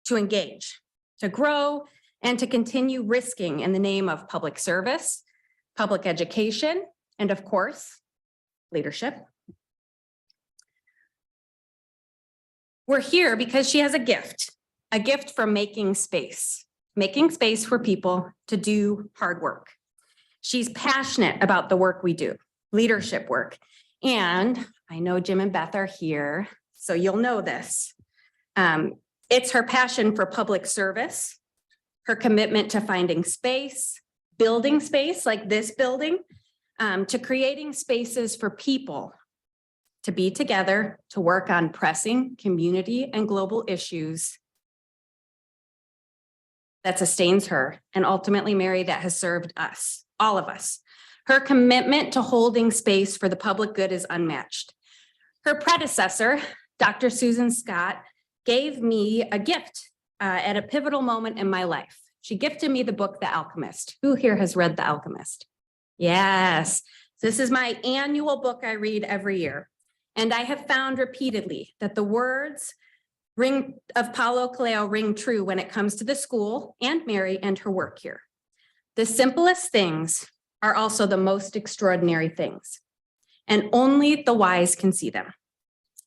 to engage, to grow, and to continue risking in the name of public service, public education, and of course, leadership. We're here because she has a gift for making space for people to do hard work. She's passionate about the work we do, leadership work. And I know Jim and Beth are here, so you'll know this. It's her passion for public service, her commitment to finding space, building space like this building, to creating spaces for people to be together, to work on pressing community and global issues that sustains her, and ultimately, Mary, that has served us, all of us. Her commitment to holding space for the public good is unmatched. Her predecessor, Dr. Susan Scott, gave me a gift at a pivotal moment in my life. She gifted me the book, The Alchemist. Who here has read The Alchemist? Yes, this is my annual book I read every year. And I have found repeatedly that the words of Paulo Coelho ring true when it comes to the school and Mary and her work here. The simplest things are also the most extraordinary things, and only the wise can see them.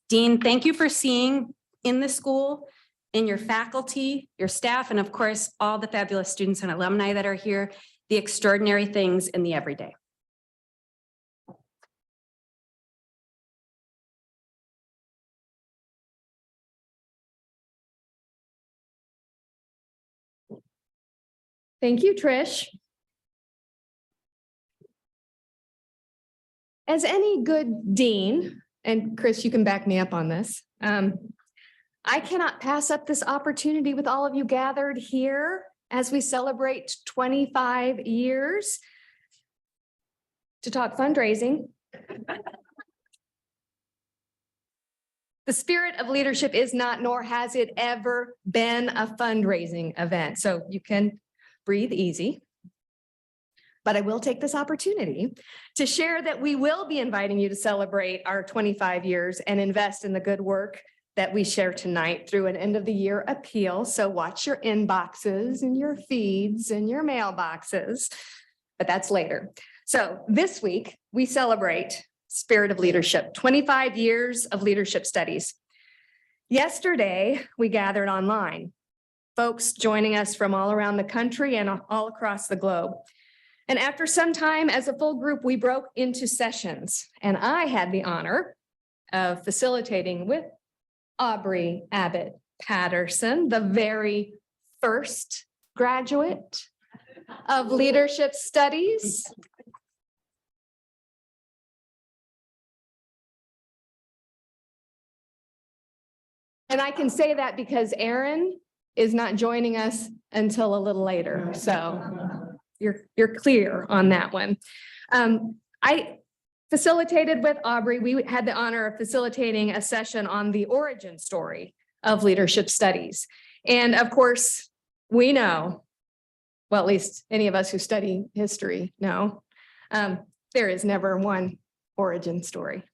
Dean, thank you for seeing in the school, in your faculty, your staff, and of course, all the fabulous students and alumni that are here, the extraordinary things in the everyday. Thank you, Trish. As any good dean, and Chris, you can back me up on this, I cannot pass up this opportunity with all of you gathered here as we celebrate 25 years to talk fundraising. The spirit of leadership is not, nor has it ever been, a fundraising event. So you can breathe easy. But I will take this opportunity to share that we will be inviting you to celebrate our 25 years and invest in the good work that we share tonight through an end of the year appeal. So watch your inboxes and your feeds and your mailboxes, but that's later. So this week we celebrate Spirit of Leadership, 25 years of leadership studies. Yesterday, we gathered online, folks joining us from all around the country and all across the globe. And after some time as a full group, we broke into sessions, and I had the honor of facilitating with Aubrey Abbott Patterson, the very first graduate of leadership studies. And I can say that because Aaron is not joining us until a little later. So you're clear on that one. I facilitated with Aubrey. We had the honor of facilitating a session on the origin story of leadership studies. And of course, we know, well, at least any of us who study history know, there is never one origin story.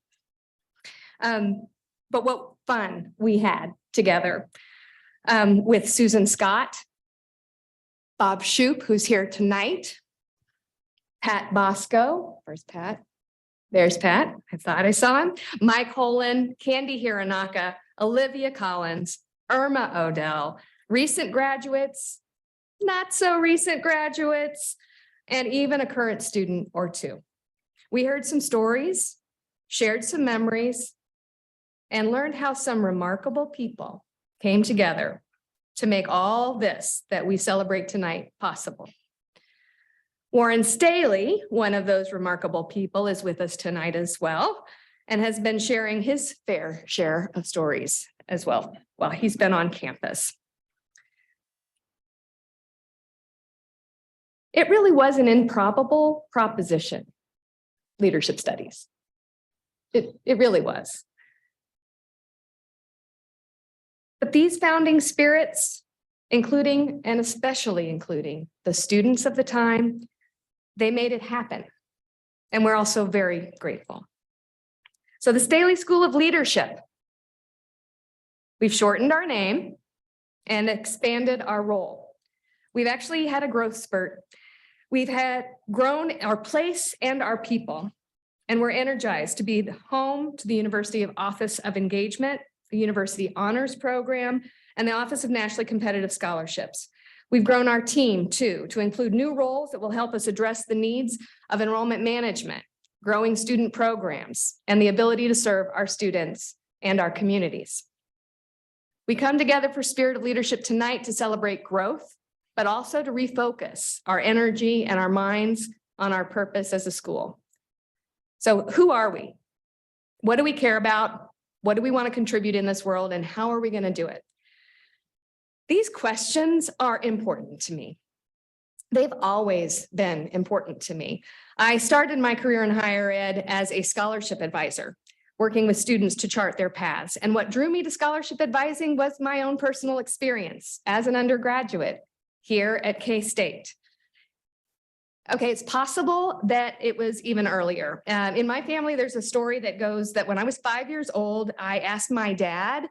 But what fun we had together with Susan Scott, Bob Shoup, who's here tonight, Pat Bosco. Where's Pat? There's Pat. I thought I saw him. Mike Holan, Candy Hiranaka, Olivia Collins, Irma Odell, recent graduates, not so recent graduates, and even a current student or two. We heard some stories, shared some memories, and learned how some remarkable people came together to make all this that we celebrate tonight possible. Warren Staley, one of those remarkable people, is with us tonight as well, and has been sharing his fair share of stories as well while he's been on campus. It really was an improbable proposition, leadership studies. It really was. But these founding spirits, including and especially including the students of the time, they made it happen. And we're also very grateful. So the Staley School of Leadership, we've shortened our name and expanded our role. We've actually had a growth spurt. We've had grown our place and our people, and we're energized to be the home to the University of Office of Engagement, the University Honors Program, and the Office of Nationally Competitive Scholarships. We've grown our team too, to include new roles that will help us address the needs of enrollment management, growing student programs, and the ability to serve our students and our communities. We come together for Spirit of Leadership tonight to celebrate growth, but also to refocus our energy and our minds on our purpose as a school. So who are we? What do we care about? What do we want to contribute in this world? And how are we going to do it? These questions are important to me. They've always been important to me. I started my career in higher ed as a scholarship advisor, working with students to chart their paths. And what drew me to scholarship advising was my own personal experience as an undergraduate here at K-State. Okay, it's possible that it was even earlier. In my family, there's a story that goes that when I was 5 years old, I asked my dad,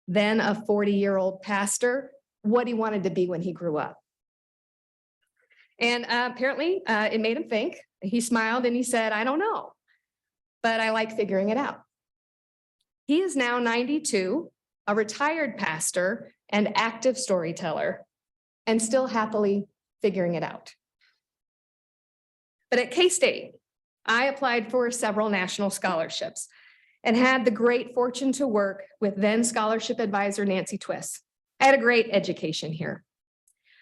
then a 40-year-old pastor, what he wanted to be when he grew up. And apparently it made him think. He smiled and he said, I don't know, but I like figuring it out. He is now 92, a retired pastor and active storyteller, and still happily figuring it out. But at K-State, I applied for several national scholarships and had the great fortune to work with then scholarship advisor Nancy Twiss. I had a great education here.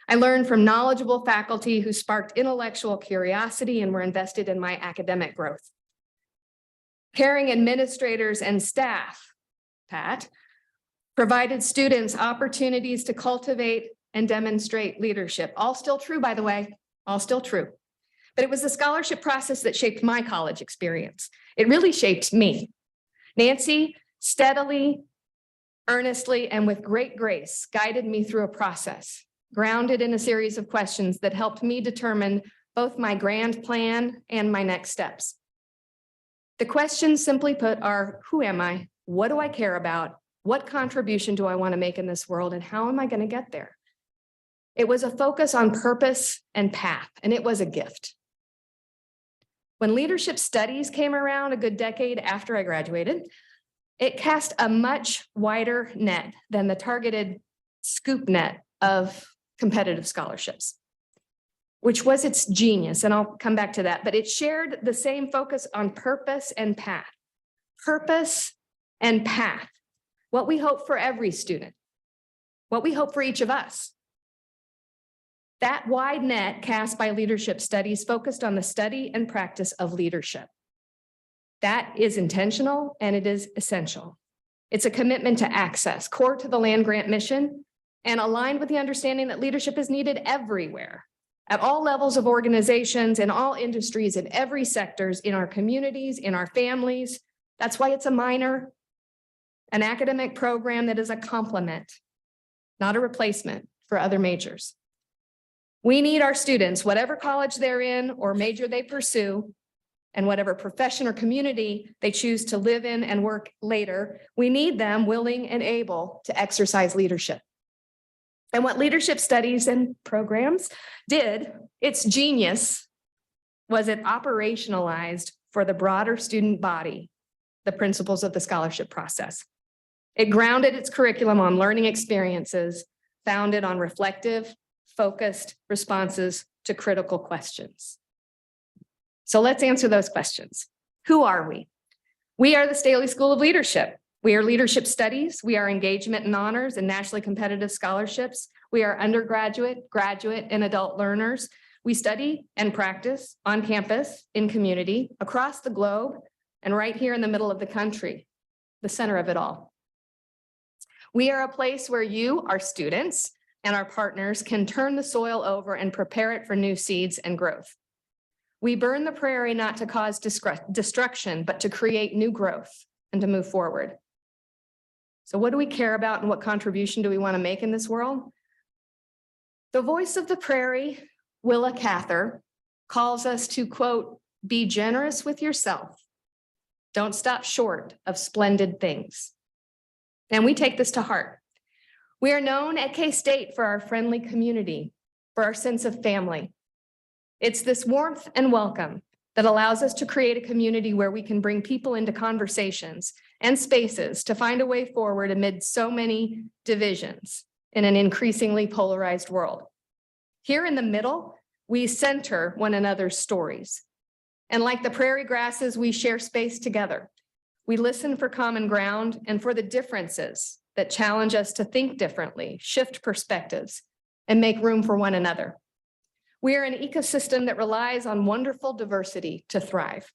I learned from knowledgeable faculty who sparked intellectual curiosity and were invested in my academic growth. Caring administrators and staff, Pat, provided students opportunities to cultivate and demonstrate leadership. All still true, by the way, all still true. But it was the scholarship process that shaped my college experience. It really shaped me. Nancy steadily, earnestly, and with great grace guided me through a process, grounded in a series of questions that helped me determine both my grand plan and my next steps. The questions, simply put, are who am I? What do I care about? What contribution do I want to make in this world? And how am I going to get there? It was a focus on purpose and path, and it was a gift. When leadership studies came around a good decade after I graduated, it cast a much wider net than the targeted scoop net of competitive scholarships, which was its genius, and I'll come back to that, but it shared the same focus on purpose and path. Purpose and path, what we hope for every student, what we hope for each of us. That wide net cast by leadership studies focused on the study and practice of leadership. That is intentional and it is essential. It's a commitment to access, core to the land grant mission, and aligned with the understanding that leadership is needed everywhere, at all levels of organizations, in all industries, in every sectors, in our communities, in our families. That's why it's a minor, an academic program that is a complement, not a replacement for other majors. We need our students, whatever college they're in or major they pursue, and whatever profession or community they choose to live in and work later, we need them willing and able to exercise leadership. And what leadership studies and programs did, its genius, was it operationalized for the broader student body the principles of the scholarship process. It grounded its curriculum on learning experiences founded on reflective, focused responses to critical questions. So let's answer those questions. Who are we? We are the Staley School of Leadership. We are leadership studies. We are engagement and honors and nationally competitive scholarships. We are undergraduate, graduate, and adult learners. We study and practice on campus, in community, across the globe, and right here in the middle of the country, the center of it all. We are a place where you, our students, and our partners can turn the soil over and prepare it for new seeds and growth. We burn the prairie not to cause destruction, but to create new growth and to move forward. So what do we care about and what contribution do we want to make in this world? The voice of the prairie, Willa Cather, calls us to, quote, be generous with yourself. Don't stop short of splendid things. And we take this to heart. We are known at K-State for our friendly community, for our sense of family. It's this warmth and welcome that allows us to create a community where we can bring people into conversations and spaces to find a way forward amid so many divisions in an increasingly polarized world. Here in the middle, we center one another's stories. And like the prairie grasses, we share space together. We listen for common ground and for the differences that challenge us to think differently, shift perspectives, and make room for one another. We are an ecosystem that relies on wonderful diversity to thrive.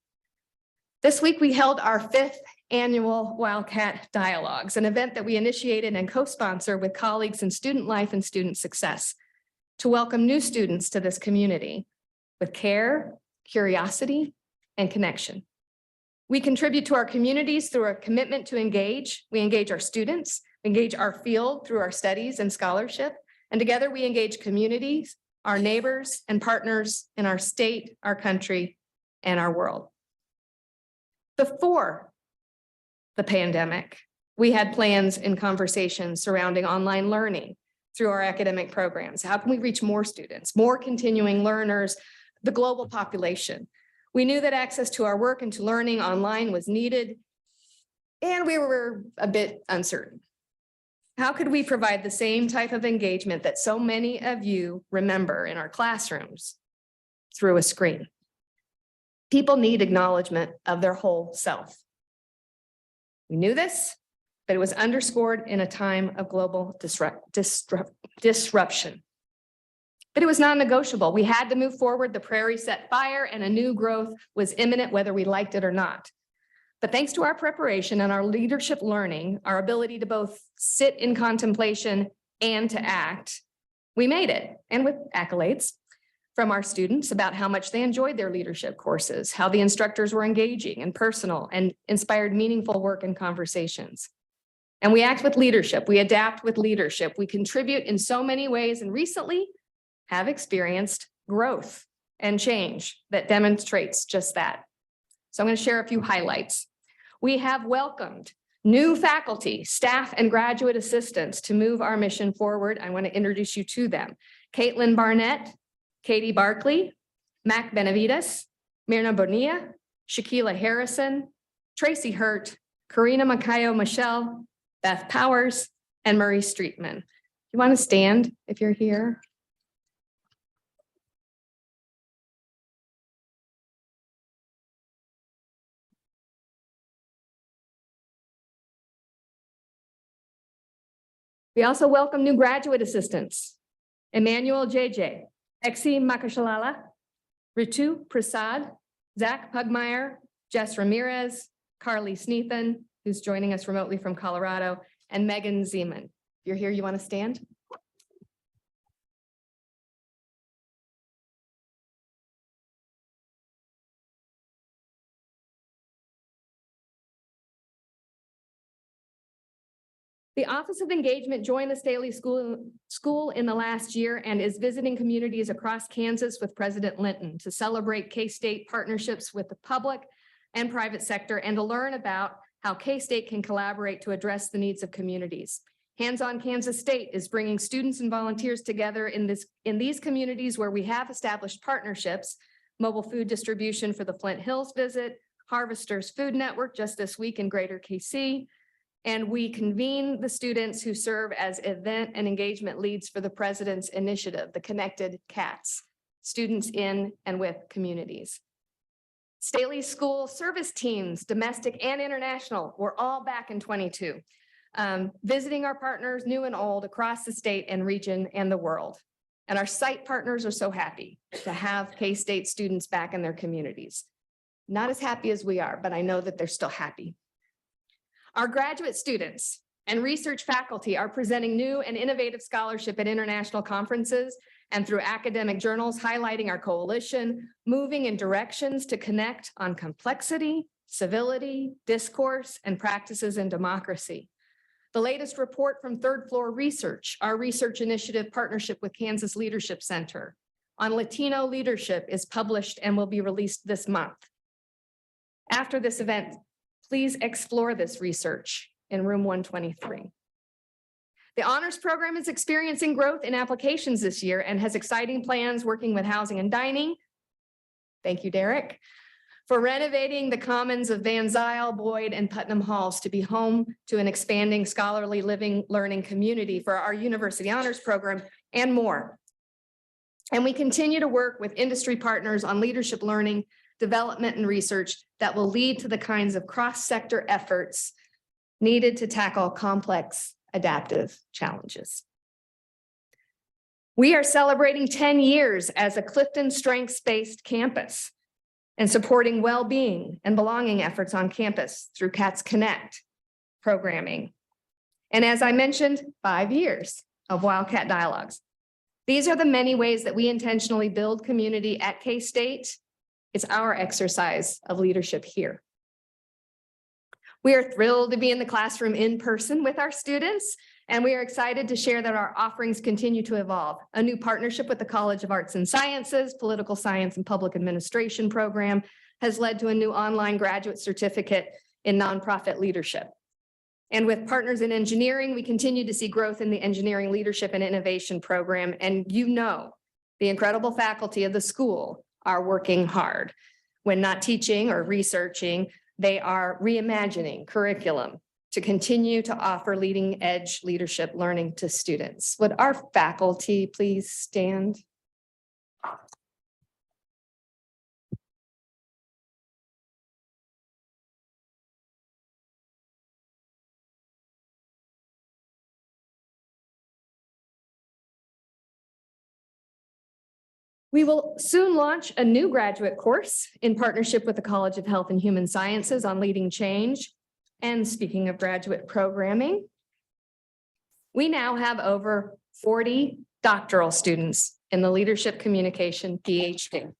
This week, we held our 5th annual Wildcat Dialogues, an event that we initiated and co-sponsor with colleagues in student life and student success to welcome new students to this community with care, curiosity, and connection. We contribute to our communities through our commitment to engage. We engage our students, engage our field through our studies and scholarship, and together we engage communities, our neighbors and partners in our state, our country, and our world. Before the pandemic, we had plans and conversations surrounding online learning through our academic programs. How can we reach more students, more continuing learners, the global population? We knew that access to our work and to learning online was needed, and we were a bit uncertain. How could we provide the same type of engagement that so many of you remember in our classrooms through a screen? People need acknowledgement of their whole self. We knew this, but it was underscored in a time of global disruption. But it was non-negotiable. We had to move forward. The prairie set fire and a new growth was imminent, whether we liked it or not. But thanks to our preparation and our leadership learning, our ability to both sit in contemplation and to act, we made it, and with accolades from our students about how much they enjoyed their leadership courses, how the instructors were engaging and personal and inspired meaningful work and conversations. And we act with leadership, we adapt with leadership, we contribute in so many ways, and recently have experienced growth and change that demonstrates just that. So I'm going to share a few highlights. We have welcomed new faculty, staff, and graduate assistants to move our mission forward. I want to introduce you to them. Caitlin Barnett, Katie Barkley, Mac Benavides, Myrna Bonilla, Shaquila Harrison, Tracy Hurt, Karina Macayo Michelle, Beth Powers, and Marie Streetman. You want to stand if you're here? We also welcome new graduate assistants, Emmanuel JJ, Exi Makashalala, Ritu Prasad, Zach Pugmire, Jess Ramirez, Carly Sneathan, who's joining us remotely from Colorado, and Megan Zeman. If you're here, you want to stand? The Office of Engagement joined the Staley School in the last year and is visiting communities across Kansas with President Linton to celebrate K-State partnerships with the public and private sector and to learn about how K-State can collaborate to address the needs of communities. Hands-on Kansas State is bringing students and volunteers together in these communities where we have established partnerships, mobile food distribution for the Flint Hills visit, Harvesters Food Network just this week in Greater KC, and we convene the students who serve as event and engagement leads for the President's Initiative, the Connected Cats, students in and with communities. Staley School service teams, domestic and international, were all back in 22, visiting our partners, new and old, across the state and region and the world. And our site partners are so happy to have K-State students back in their communities. Not as happy as we are, but I know that they're still happy. Our graduate students and research faculty are presenting new and innovative scholarship at international conferences and through academic journals, highlighting our coalition, moving in directions to connect on complexity, civility, discourse, and practices in democracy. The latest report from Third Floor Research, our research initiative partnership with Kansas Leadership Center on Latino leadership, is published and will be released this month. After this event, please explore this research in room 123. The honors program is experiencing growth in applications this year and has exciting plans working with housing and dining. Thank you, Derek. For renovating the commons of Van Zyl, Boyd, and Putnam Halls to be home to an expanding scholarly living learning community for our university honors program and more. And we continue to work with industry partners on leadership learning, development, and research that will lead to the kinds of cross-sector efforts needed to tackle complex adaptive challenges. We are celebrating 10 years as a Clifton strengths-based campus and supporting well-being and belonging efforts on campus through Cats Connect programming. And as I mentioned, 5 years of Wildcat Dialogues. These are the many ways that we intentionally build community at K-State. It's our exercise of leadership here. We are thrilled to be in the classroom in person with our students, and we are excited to share that our offerings continue to evolve. A new partnership with the College of Arts and Sciences, Political Science and Public Administration program has led to a new online graduate certificate in nonprofit leadership. And with partners in engineering, we continue to see growth in the engineering leadership and innovation program. And you know, the incredible faculty of the school are working hard. When not teaching or researching, they are reimagining curriculum to continue to offer leading edge leadership learning to students. Would our faculty please stand? We will soon launch a new graduate course in partnership with the College of Health and Human Sciences on leading change. And speaking of graduate programming, we now have over 40 doctoral students in the leadership communication PhD.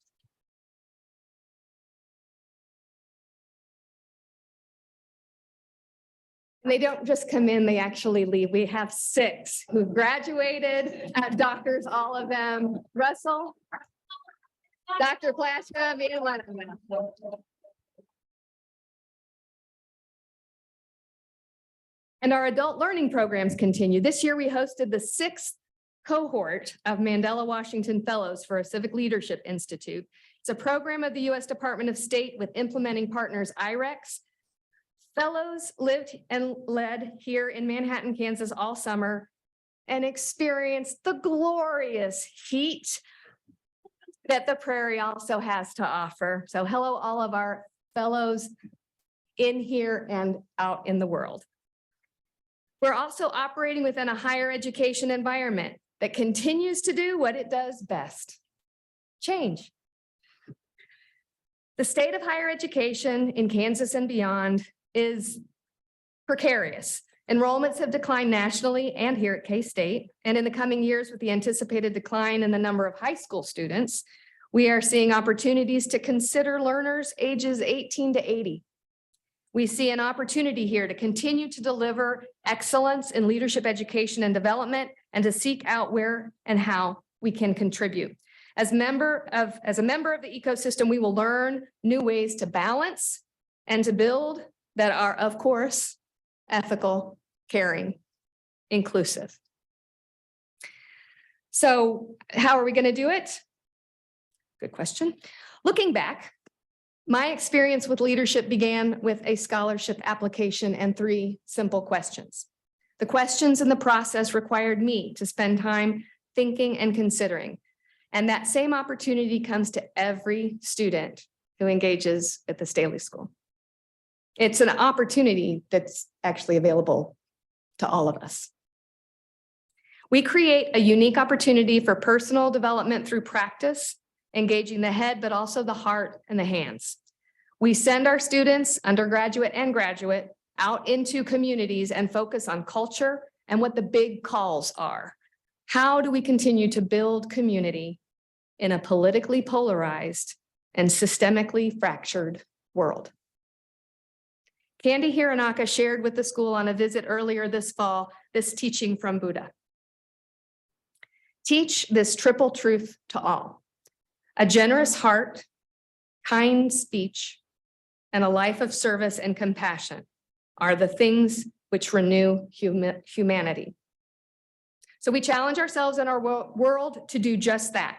They don't just come in, they actually leave. We have 6 who graduated, doctors, all of them. Russell, Dr. Plaska, and one of them. And our adult learning programs continue. This year, we hosted the 6th cohort of Mandela Washington Fellows for a Civic Leadership Institute. It's a program of the U.S. Department of State with implementing partners IREX. Fellows lived and led here in Manhattan, Kansas all summer and experienced the glorious heat that the prairie also has to offer. So hello, all of our fellows in here and out in the world. We're also operating within a higher education environment that continues to do what it does best: change. The state of higher education in Kansas and beyond is precarious. Enrollments have declined nationally and here at K-State. And in the coming years, with the anticipated decline in the number of high school students, we are seeing opportunities to consider learners ages 18 to 80. We see an opportunity here to continue to deliver excellence in leadership education and development and to seek out where and how we can contribute. As a member of the ecosystem, we will learn new ways to balance and to build that are, of course, ethical, caring, inclusive. So how are we going to do it? Good question. Looking back, my experience with leadership began with a scholarship application and 3 simple questions. The questions and the process required me to spend time thinking and considering. And that same opportunity comes to every student who engages at the Staley School. It's an opportunity that's actually available to all of us. We create a unique opportunity for personal development through practice, engaging the head, but also the heart and the hands. We send our students, undergraduate and graduate, out into communities and focus on culture and what the big calls are. How do we continue to build community in a politically polarized and systemically fractured world? Candy Hiranaka shared with the school on a visit earlier this fall this teaching from Buddha. Teach this triple truth to all: a generous heart, kind speech, and a life of service and compassion are the things which renew humanity. So we challenge ourselves in our world to do just that,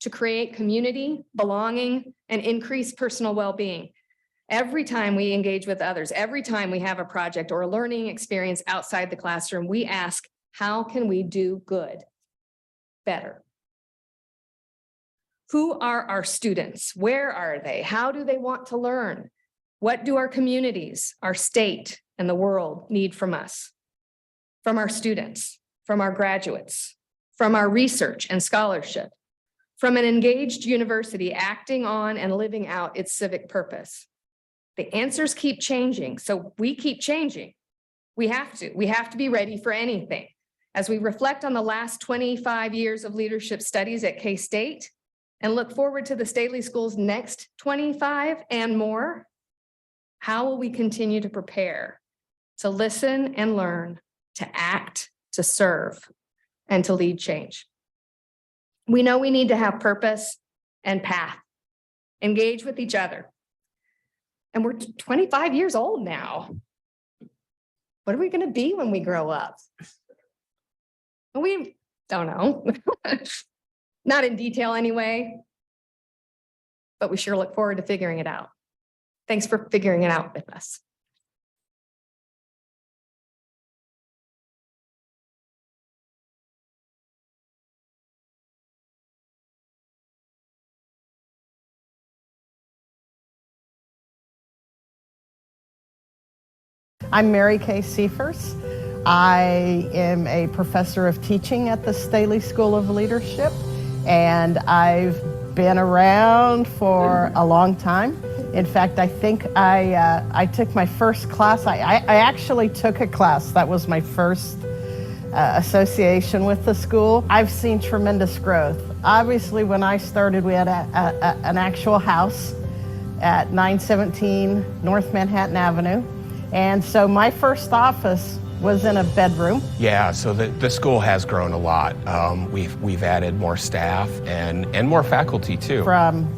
to create community, belonging, and increase personal well-being. Every time we engage with others, every time we have a project or a learning experience outside the classroom, we ask, how can we do good better? Who are our students? Where are they? How do they want to learn? What do our communities, our state, and the world need from us? From our students, from our graduates, from our research and scholarship, from an engaged university acting on and living out its civic purpose. The answers keep changing, so we keep changing. We have to be ready for anything. As we reflect on the last 25 years of leadership studies at K-State and look forward to the Staley School's next 25 and more, how will we continue to prepare, to listen and learn, to act, to serve, and to lead change? We know we need to have purpose and path, engage with each other. And we're 25 years old now. What are we going to be when we grow up? We don't know. Not in detail anyway, but we sure look forward to figuring it out. Thanks for figuring it out with us. I'm Mary Kay Seifers. I am a professor of teaching at the Staley School of Leadership, and I've been around for a long time. In fact, I think I took my first class. I actually took a class. That was my first association with the school. I've seen tremendous growth. Obviously, when I started, we had an actual house at 917 North Manhattan Avenue. And so my first office was in a bedroom. Yeah, so the school has grown a lot. We've added more staff and more faculty too. From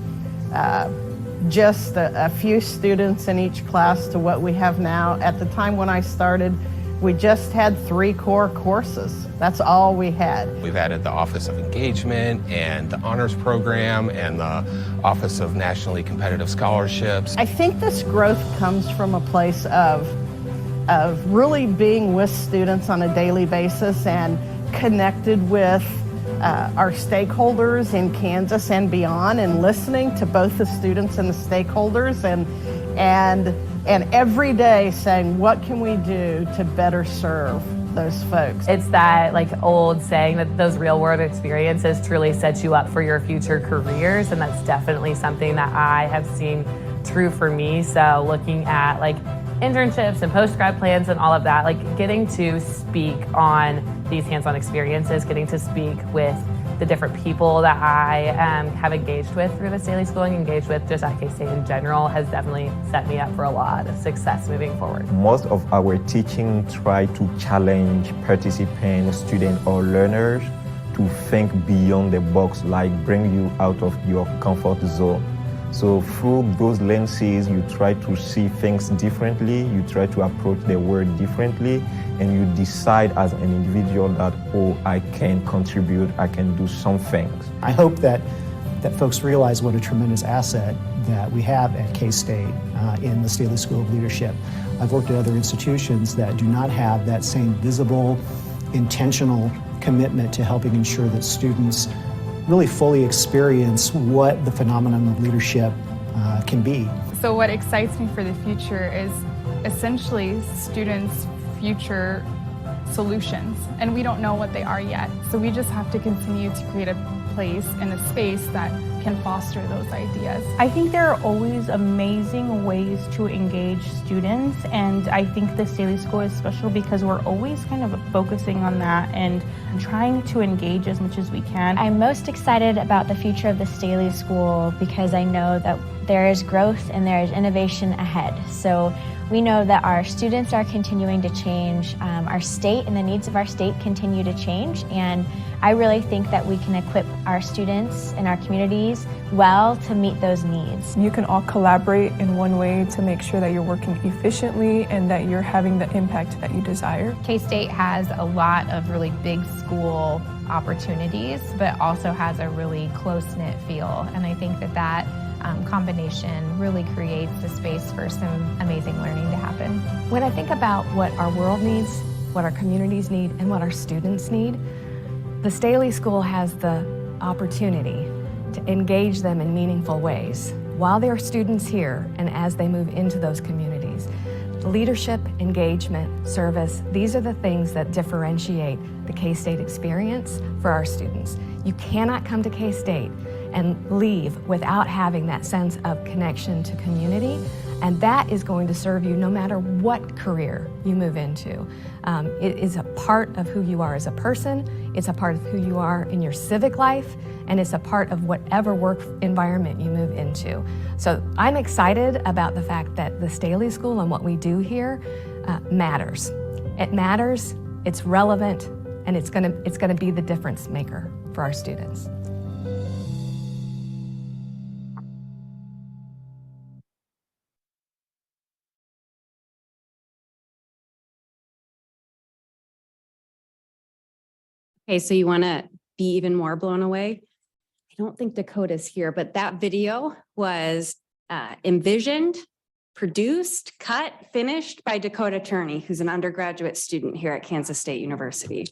just a few students in each class to what we have now. At the time when I started, we just had 3 core courses. That's all we had. We've added the Office of Engagement and the Honors Program and the Office of Nationally Competitive Scholarships. I think this growth comes from a place of really being with students on a daily basis and connected with our stakeholders in Kansas and beyond, and listening to both the students and the stakeholders, and every day saying, what can we do to better serve those folks? It's that like old saying that those real world experiences truly set you up for your future careers, and that's definitely something that I have seen true for me. So looking at like internships and post-grad plans and all of that, like getting to speak on these hands-on experiences, getting to speak with the different people that I have engaged with through the Staley School and engaged with just at K-State in general has definitely set me up for a lot of success moving forward. Most of our teaching try to challenge participants, students, or learners to think beyond the box, like bring you out of your comfort zone. So through those lenses, you try to see things differently, you try to approach the world differently, and you decide as an individual that, oh, I can contribute, I can do some things. I hope that folks realize what a tremendous asset that we have at K-State in the Staley School of Leadership. I've worked at other institutions that do not have that same visible, intentional commitment to helping ensure that students really fully experience what the phenomenon of leadership can be. So what excites me for the future is essentially students' future solutions, and we don't know what they are yet. So we just have to continue to create a place and a space that can foster those ideas. I think there are always amazing ways to engage students, and I think the Staley School is special because we're always kind of focusing on that and trying to engage as much as we can. I'm most excited about the future of the Staley School because I know that there is growth and there is innovation ahead. So We know that our students are continuing to change, our state and the needs of our state continue to change, and I really think that we can equip our students and our communities well to meet those needs. You can all collaborate in one way to make sure that you're working efficiently and that you're having the impact that you desire. K-State has a lot of really big school opportunities, but also has a really close-knit feel, and I think that combination really creates the space for some amazing learning to happen. When I think about what our world needs, what our communities need, and what our students need, the Staley School has the opportunity to engage them in meaningful ways while they are students here and as they move into those communities. Leadership, engagement, service, these are the things that differentiate the K-State experience for our students. You cannot come to K-State and leave without having that sense of connection to community, and that is going to serve you no matter what career you move into. It is a part of who you are as a person, it's a part of who you are in your civic life, and it's a part of whatever work environment you move into. So I'm excited about the fact that the Staley School and what we do here matters. It matters, it's relevant, and it's gonna be the difference maker for our students. Okay, so you want to be even more blown away? I don't think Dakota's here, but that video was envisioned, produced, cut, finished by Dakota Turney, who's an undergraduate student here at Kansas State University.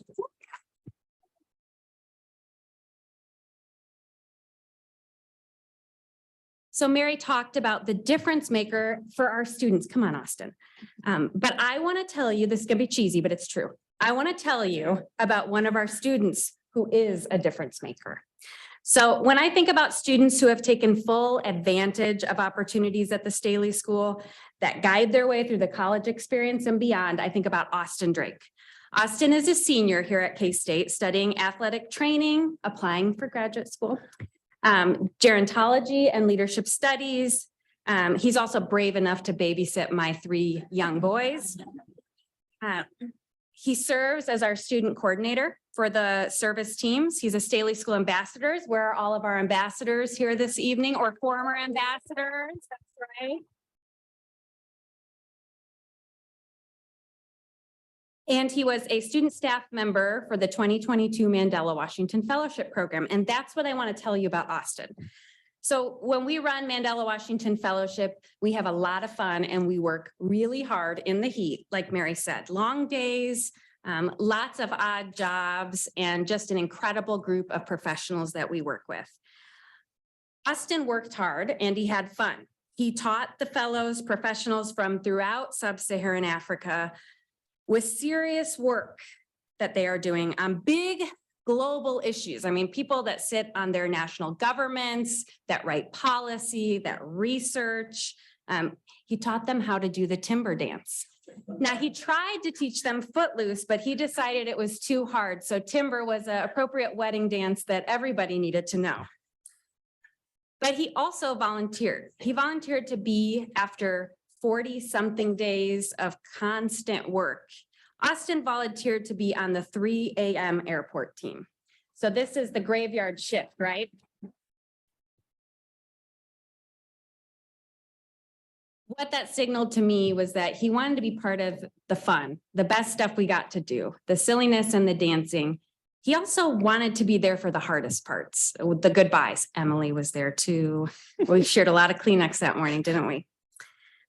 So Mary talked about the difference maker for our students. Come on, Austin. But I want to tell you, this is going to be cheesy, but it's true. I want to tell you about one of our students who is a difference maker. So when I think about students who have taken full advantage of opportunities at the Staley School that guide their way through the college experience and beyond, I think about Austin Drake. Austin is a senior here at K-State studying athletic training, applying for graduate school, gerontology and leadership studies. He's also brave enough to babysit my 3 young boys. He serves as our student coordinator for the service teams. He's a Staley School ambassador. Where are all of our ambassadors here this evening, or former ambassadors? That's right. And he was a student staff member for the 2022 Mandela Washington Fellowship Program. And that's what I want to tell you about Austin. So when we run Mandela Washington Fellowship, we have a lot of fun and we work really hard in the heat, like Mary said, long days, lots of odd jobs, and just an incredible group of professionals that we work with. Austin worked hard and he had fun. He taught the fellows, professionals from throughout sub-Saharan Africa with serious work that they are doing on big global issues. I mean, people that sit on their national governments, that write policy, that research. He taught them how to do the timber dance. Now, he tried to teach them Footloose, but he decided it was too hard. So timber was an appropriate wedding dance that everybody needed to know. But he also volunteered. He volunteered to be, after 40-something days of constant work, Austin volunteered to be on the 3 a.m. airport team. So this is the graveyard shift, right? What that signaled to me was that he wanted to be part of the fun, the best stuff we got to do, the silliness and the dancing. He also wanted to be there for the hardest parts, the goodbyes. Emily was there too. We shared a lot of Kleenex that morning, didn't we?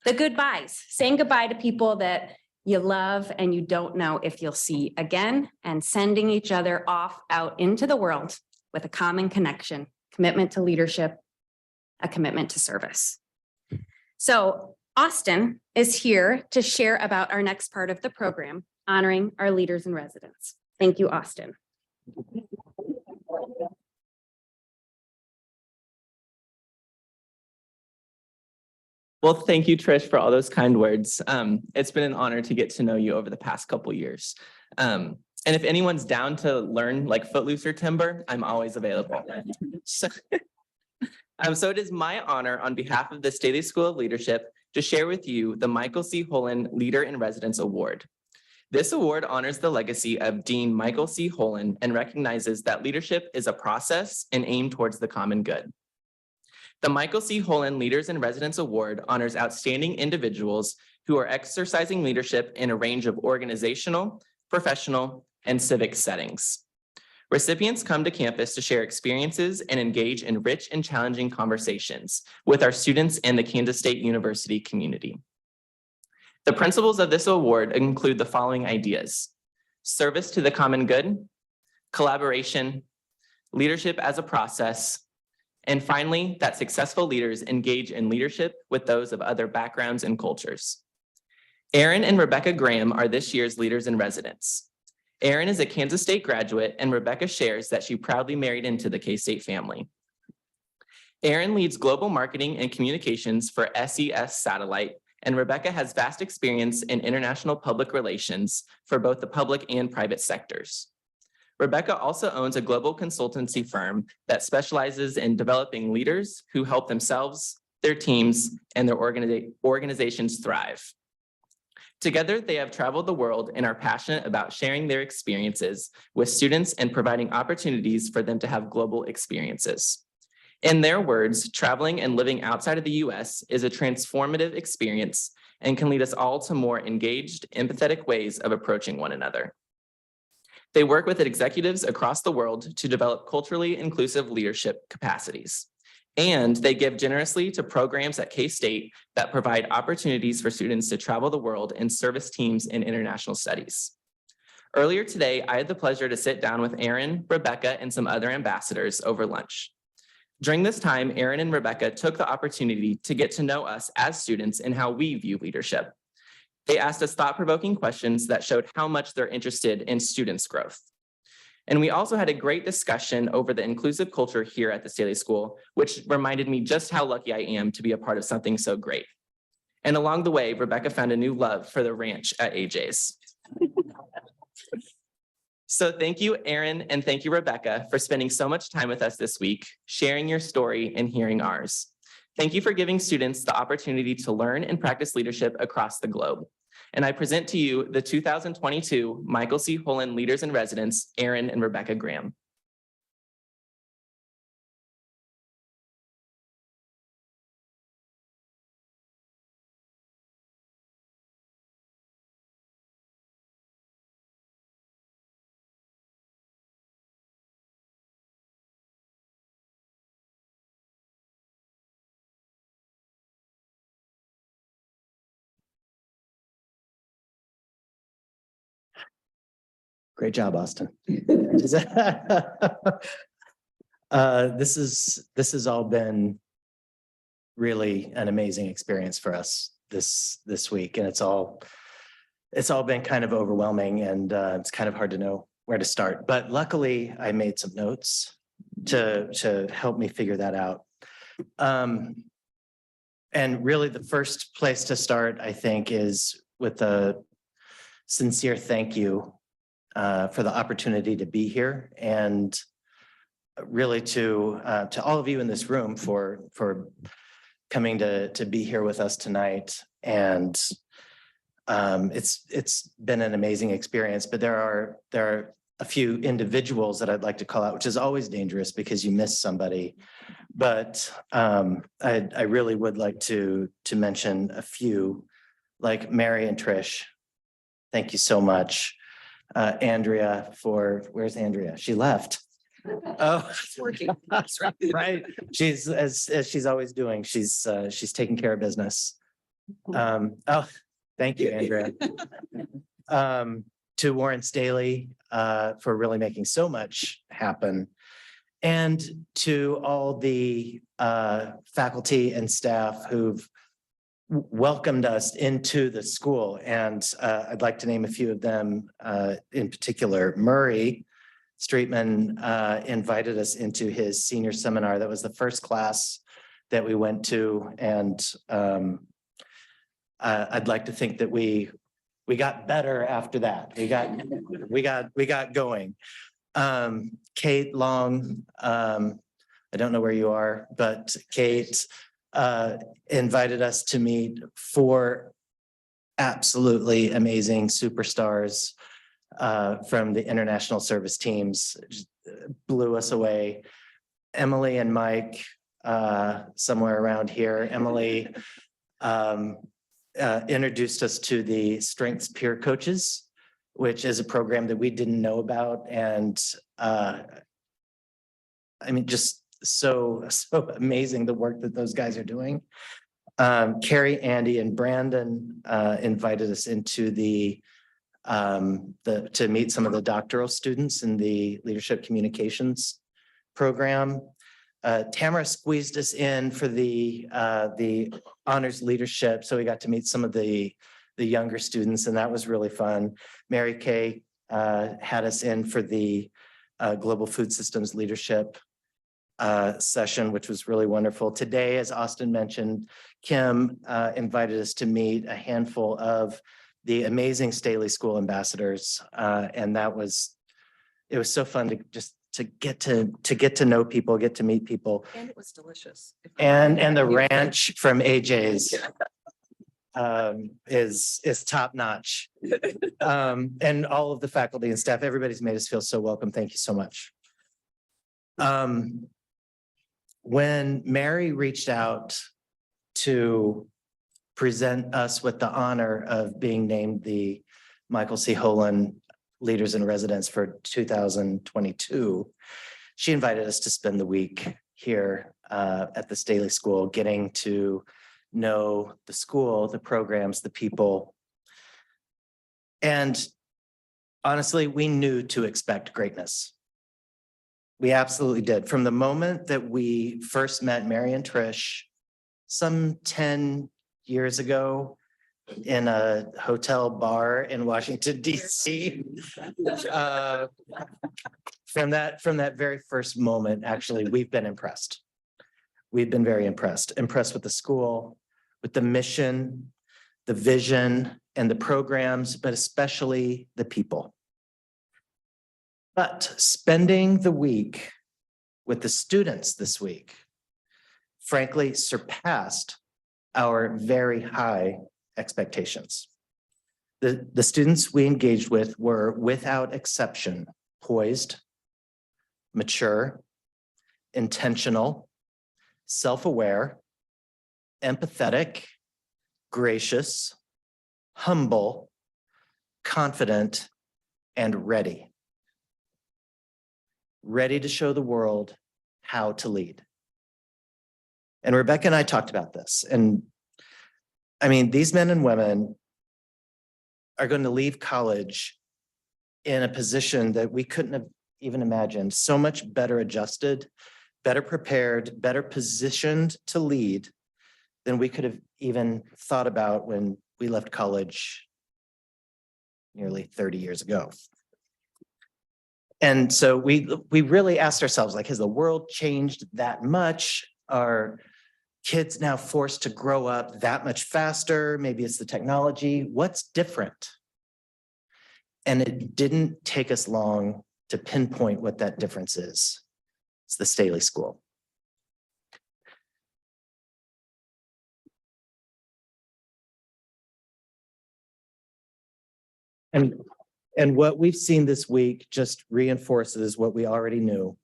The goodbyes, saying goodbye to people that you love and you don't know if you'll see again, and sending each other off out into the world with a common connection, commitment to leadership, a commitment to service. So Austin is here to share about our next part of the program, honoring our leaders in residence. Thank you, Austin. Well, thank you, Trish, for all those kind words. It's been an honor to get to know you over the past couple years. And if anyone's down to learn like Footloose or timber, I'm always available. So it is my honor on behalf of the Staley School of Leadership to share with you the Michael C. Holland Leader in Residence Award. This award honors the legacy of Dean Michael C. Holland and recognizes that leadership is a process and aimed towards the common good. The Michael C. Holland Leaders in Residence Award honors outstanding individuals who are exercising leadership in a range of organizational, professional, and civic settings. Recipients come to campus to share experiences and engage in rich and challenging conversations with our students and the Kansas State University community. The principles of this award include the following ideas: service to the common good, collaboration, leadership as a process, and finally, that successful leaders engage in leadership with those of other backgrounds and cultures. Erin and Rebecca Graham are this year's Leaders in Residence. Erin is a Kansas State graduate, and Rebecca shares that she proudly married into the K-State family. Erin leads global marketing and communications for SES Satellite, and Rebecca has vast experience in international public relations for both the public and private sectors. Rebecca also owns a global consultancy firm that specializes in developing leaders who help themselves, their teams, and their organizations thrive. Together, they have traveled the world and are passionate about sharing their experiences with students and providing opportunities for them to have global experiences. In their words, traveling and living outside of the US is a transformative experience and can lead us all to more engaged, empathetic ways of approaching one another. They work with executives across the world to develop culturally inclusive leadership capacities. And they give generously to programs at K-State that provide opportunities for students to travel the world and service teams in international studies. Earlier today, I had the pleasure to sit down with Erin, Rebecca, and some other ambassadors over lunch. During this time, Erin and Rebecca took the opportunity to get to know us as students and how we view leadership. They asked us thought-provoking questions that showed how much they're interested in students' growth. And we also had a great discussion over the inclusive culture here at the Staley School, which reminded me just how lucky I am to be a part of something so great. And along the way, Rebecca found a new love for the ranch at AJ's. So thank you, Erin, and thank you, Rebecca, for spending so much time with us this week, sharing your story and hearing ours. Thank you for giving students the opportunity to learn and practice leadership across the globe. And I present to you the 2022 Michael C. Holland Leaders in Residence, Erin and Rebecca Graham. Great job, Austin. This has all been really an amazing experience for us this week, and it's all been kind of overwhelming, and it's kind of hard to know where to start. But luckily, I made some notes to help me figure that out. And really, the first place to start, I think, is with a sincere thank you for the opportunity to be here, and really to all of you in this room for coming to be here with us tonight. And it's been an amazing experience, but there are a few individuals that I'd like to call out, which is always dangerous because you miss somebody. But I really would like to mention a few, like Mary and Trish. Thank you so much. Andrea where's Andrea? She left. Oh, it's working. That's right. She's as she's always doing. She's taking care of business. Oh, thank you, Andrea. To Warren Staley for really making so much happen, and to all the faculty and staff who've welcomed us into the school. And I'd like to name a few of them in particular. Murray Streetman invited us into his senior seminar. That was the first class that we went to. And I'd like to think that we got better after that. We got going. Kate Long, I don't know where you are, but Kate, invited us to meet 4 absolutely amazing superstars from the international service teams. Just blew us away. Emily and Mike, somewhere around here. Emily introduced us to the Strengths Peer Coaches, which is a program that we didn't know about. And I mean, just so amazing the work that those guys are doing. Carrie, Andy, and Brandon invited us into to meet some of the doctoral students in the leadership communications program. Tamara squeezed us in for the honors leadership, so we got to meet some of the younger students, and that was really fun. Mary Kay had us in for the global food systems leadership session, which was really wonderful. Today, as Austin mentioned, Kim invited us to meet a handful of the amazing Staley School ambassadors, and it was so fun to get to know people, get to meet people. And it was delicious. And the ranch from AJ's is top notch. And all of the faculty and staff, everybody's made us feel so welcome. Thank you so much. When Mary reached out to present us with the honor of being named the Michael C. Holan Leaders in Residence for 2022, she invited us to spend the week here at the Staley School, getting to know the school, the programs, the people. And honestly, we knew to expect greatness. We absolutely did. From the moment that we first met Mary and Trish some 10 years ago in a hotel bar in Washington, DC. From that very first moment, actually, we've been impressed. We've been very impressed with the school, with the mission, the vision, and the programs, but especially the people. But spending the week with the students this week, frankly, surpassed our very high expectations. The students we engaged with were, without exception, poised, mature, intentional, self-aware, empathetic, gracious, humble, confident, and ready. Ready to show the world how to lead. And Rebecca and I talked about this. And I mean, these men and women are going to leave college in a position that we couldn't have even imagined, so much better adjusted, better prepared, better positioned to lead than we could have even thought about when we left college nearly 30 years ago. And so we really asked ourselves, like, has the world changed that much? Are kids now forced to grow up that much faster? Maybe it's the technology. What's different? And it didn't take us long to pinpoint what that difference is. It's the Staley School. And what we've seen this week just reinforces what we already knew,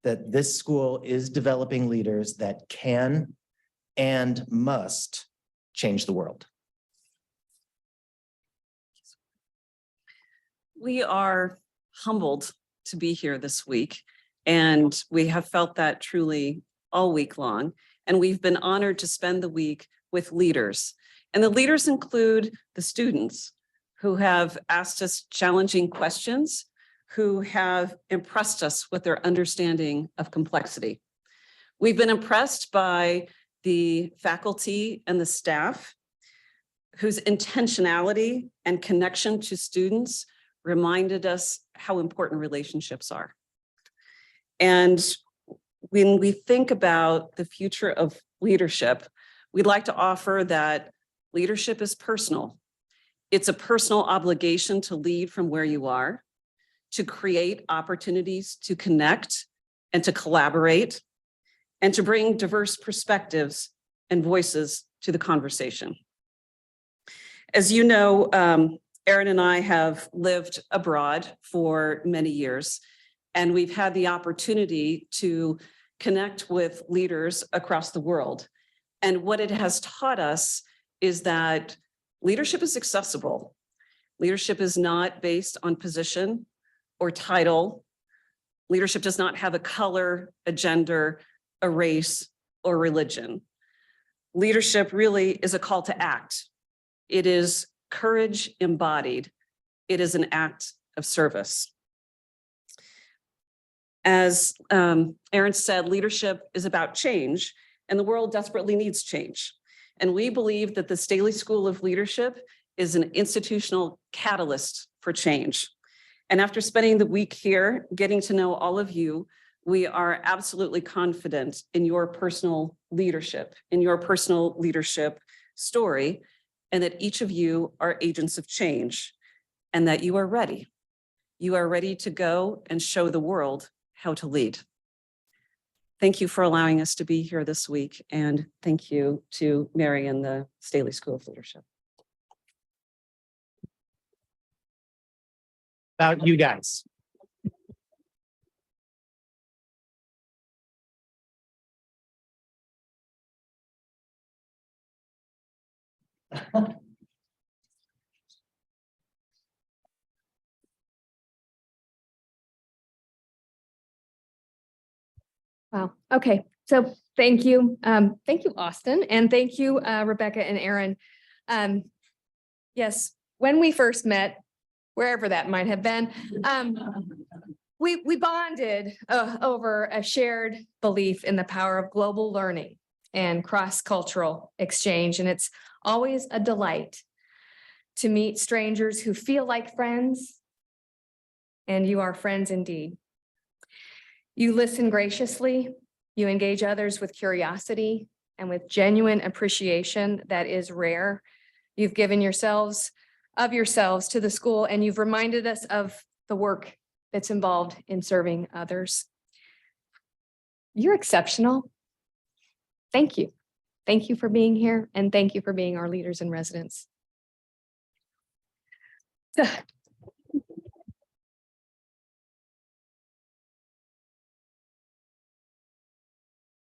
that this school is developing leaders that can and must change the world. We are humbled to be here this week, and we have felt that truly all week long. And we've been honored to spend the week with leaders. And the leaders include the students who have asked us challenging questions, who have impressed us with their understanding of complexity. We've been impressed by the faculty and the staff whose intentionality and connection to students reminded us how important relationships are. And when we think about the future of leadership, we'd like to offer that leadership is personal. It's a personal obligation to lead from where you are, to create opportunities to connect and to collaborate, and to bring diverse perspectives and voices to the conversation. As you know, Erin and I have lived abroad for many years, and we've had the opportunity to connect with leaders across the world. And what it has taught us is that leadership is accessible. Leadership is not based on position or title. Leadership does not have a color, a gender, a race, or religion. Leadership really is a call to act. It is courage embodied. It is an act of service. As Erin said, leadership is about change, and the world desperately needs change. And we believe that the Staley School of Leadership is an institutional catalyst for change. And after spending the week here, getting to know all of you, we are absolutely confident in your personal leadership, story, and that each of you are agents of change, and that you are ready. You are ready to go and show the world how to lead. Thank you for allowing us to be here this week, and thank you to Mary and the Staley School of Leadership. About you guys. Wow. Okay. So thank you. Thank you, Austin. And thank you, Rebecca and Erin. Yes, when we first met, wherever that might have been, we bonded over a shared belief in the power of global learning and cross-cultural exchange. And it's always a delight to meet strangers who feel like friends, and you are friends indeed. You listen graciously, you engage others with curiosity and with genuine appreciation that is rare. You've given yourselves to the school, and you've reminded us of the work that's involved in serving others. You're exceptional. Thank you. Thank you for being here, and thank you for being our leaders in residence.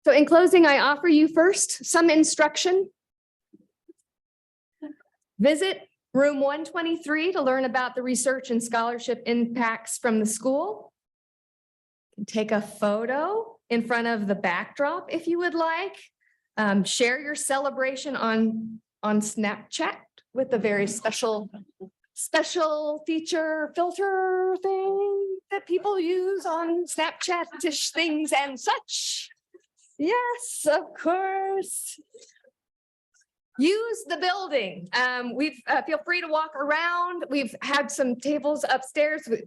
So in closing, I offer you first some instruction. Visit room 123 to learn about the research and scholarship impacts from the school. Take a photo in front of the backdrop if you would like. Share your celebration on Snapchat with a very special feature filter thing that people use on Snapchat-ish things and such. Yes, of course. Use the building. Feel free to walk around. We've had some tables upstairs. We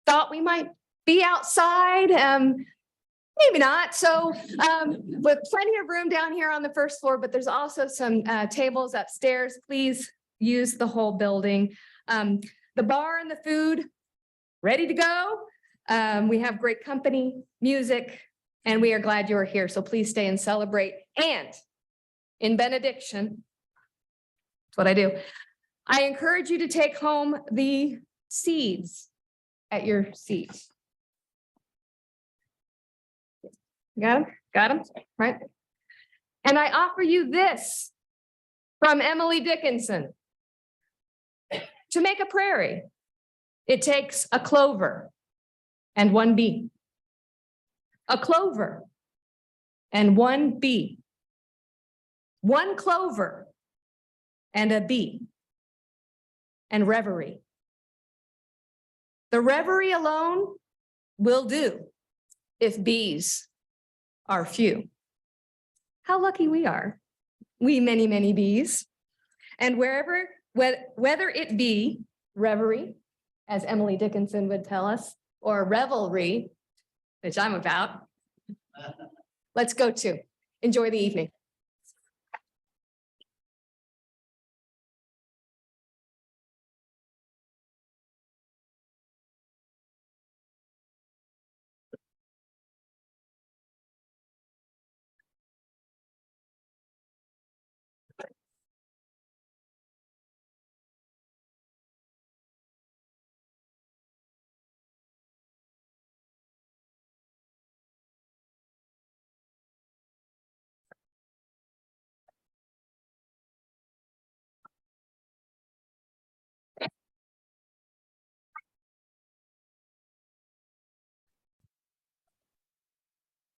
thought we might be outside. Maybe not. So with plenty of room down here on the first floor, but there's also some tables upstairs. Please use the whole building. The bar and the food, ready to go. We have great company, music, and we are glad you're here. So please stay and celebrate. And in benediction, that's what I do. I encourage you to take home the seeds at your seat. Got them? Got them? Right. And I offer you this from Emily Dickinson. To make a prairie, it takes a clover and one bee. A clover and one bee. One clover and a bee. And reverie. The reverie alone will do if bees are few. How lucky we are. We many, many bees. And whether it be reverie, as Emily Dickinson would tell us, or revelry, which I'm about, let's go to. Enjoy the evening.